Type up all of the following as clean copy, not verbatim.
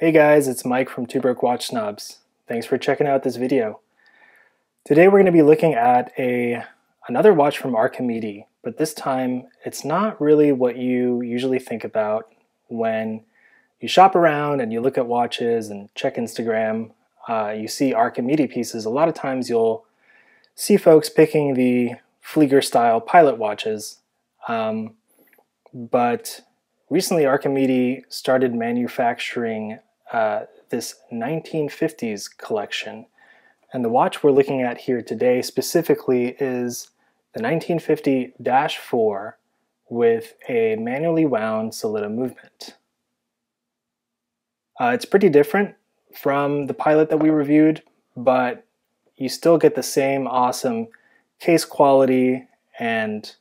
Hey guys, it's Mike from Two Broke Watch Snobs. Thanks for checking out this video. Today we're going to be looking at another watch from Archimede, but this time it's not really what you usually think about when you shop around and you look at watches and check Instagram. You see Archimede pieces. A lot of times you'll see folks picking the Flieger style pilot watches, but recently Archimede started manufacturing this 1950s collection, and the watch we're looking at here today specifically is the 1950-4 with a manually wound Solita movement. It's pretty different from the pilot that we reviewed, but you still get the same awesome case quality and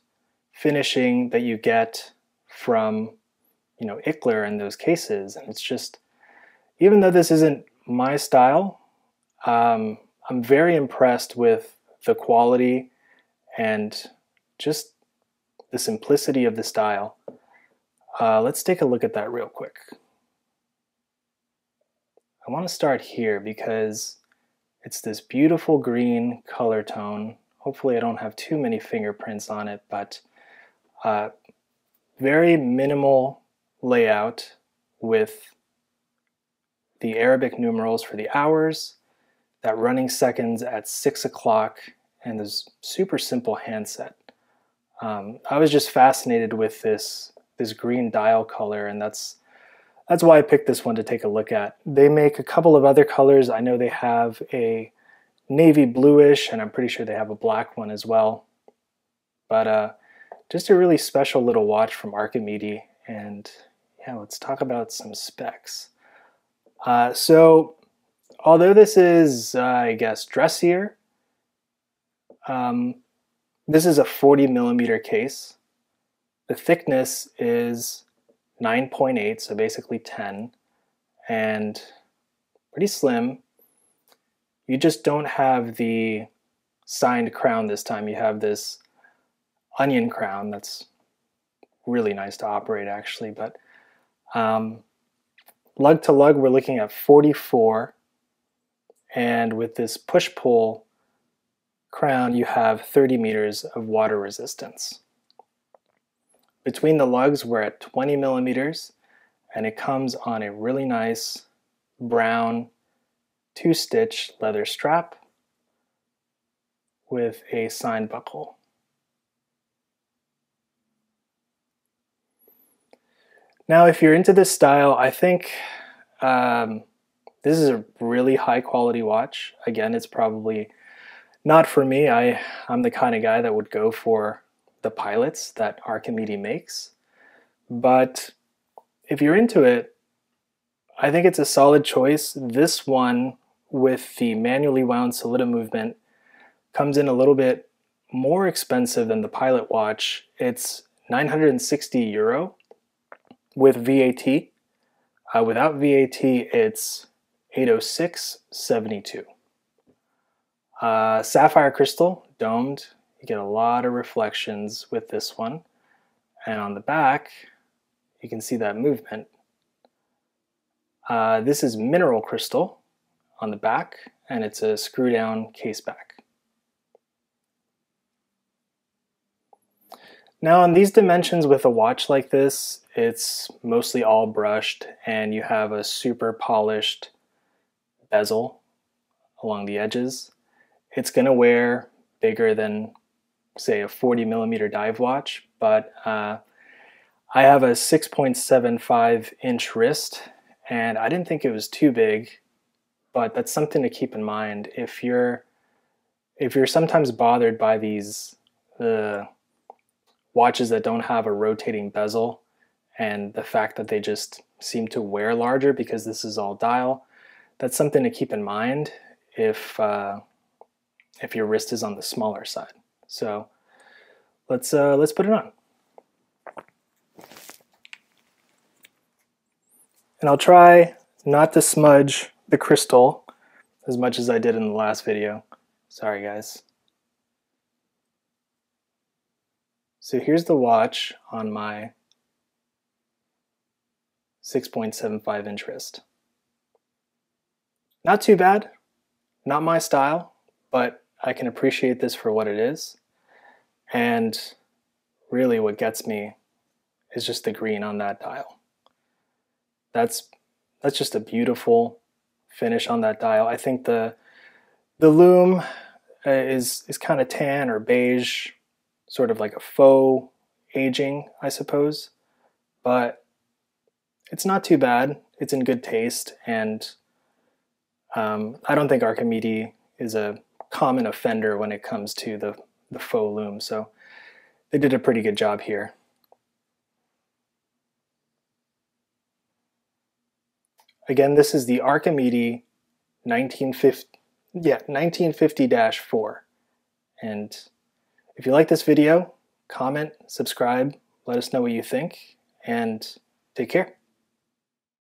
finishing that you get from, Ichler and those cases. And it's just, even though this isn't my style, I'm very impressed with the quality and just the simplicity of the style. Let's take a look at that real quick. I want to start here because it's this beautiful green color tone. Hopefully I don't have too many fingerprints on it, but very minimal layout with the Arabic numerals for the hours, that running seconds at 6 o'clock, and this super simple handset. I was just fascinated with this green dial color, and that's why I picked this one to take a look at. They make a couple of other colors. I know they have a navy bluish, and I'm pretty sure they have a black one as well. But just a really special little watch from Archimede, and yeah, let's talk about some specs. So although this is, I guess, dressier, this is a 40 millimeter case. The thickness is 9.8, so basically 10, and pretty slim. You just don't have the signed crown this time. You have this onion crown that's really nice to operate, actually. But lug to lug, we're looking at 44, and with this push-pull crown, you have 30 meters of water resistance. Between the lugs, we're at 20 millimeters, and it comes on a really nice brown 2-stitch leather strap with a signed buckle. Now, if you're into this style, I think this is a really high quality watch. Again, it's probably not for me. I'm the kind of guy that would go for the pilots that Archimede makes. But if you're into it, I think it's a solid choice. This one with the manually wound Solita movement comes in a little bit more expensive than the pilot watch. It's 960 euro with VAT. Without VAT, it's 806.72. Sapphire crystal, domed. You get a lot of reflections with this one. And on the back, you can see that movement. This is mineral crystal on the back, and it's a screw-down case back. Now, on these dimensions with a watch like this, it's mostly all brushed, and you have a super polished bezel along the edges. It's going to wear bigger than, say, a 40 millimeter dive watch, but I have a 6.75 inch wrist, and I didn't think it was too big, but that's something to keep in mind. If you're sometimes bothered by these watches that don't have a rotating bezel, and the fact that they just seem to wear larger because this is all dial, that's something to keep in mind if your wrist is on the smaller side. So let's put it on. And I'll try not to smudge the crystal as much as I did in the last video. Sorry guys. So here's the watch on my 6.75 inch wrist. Not too bad, not my style, but I can appreciate this for what it is. And really what gets me is just the green on that dial. That's just a beautiful finish on that dial. I think the lume is kind of tan or beige, sort of like a faux aging, I suppose. But it's not too bad. It's in good taste, and I don't think Archimede is a common offender when it comes to the faux lume. So they did a pretty good job here. Again, this is the Archimede 1950-4. And if you like this video, comment, subscribe, let us know what you think, and take care.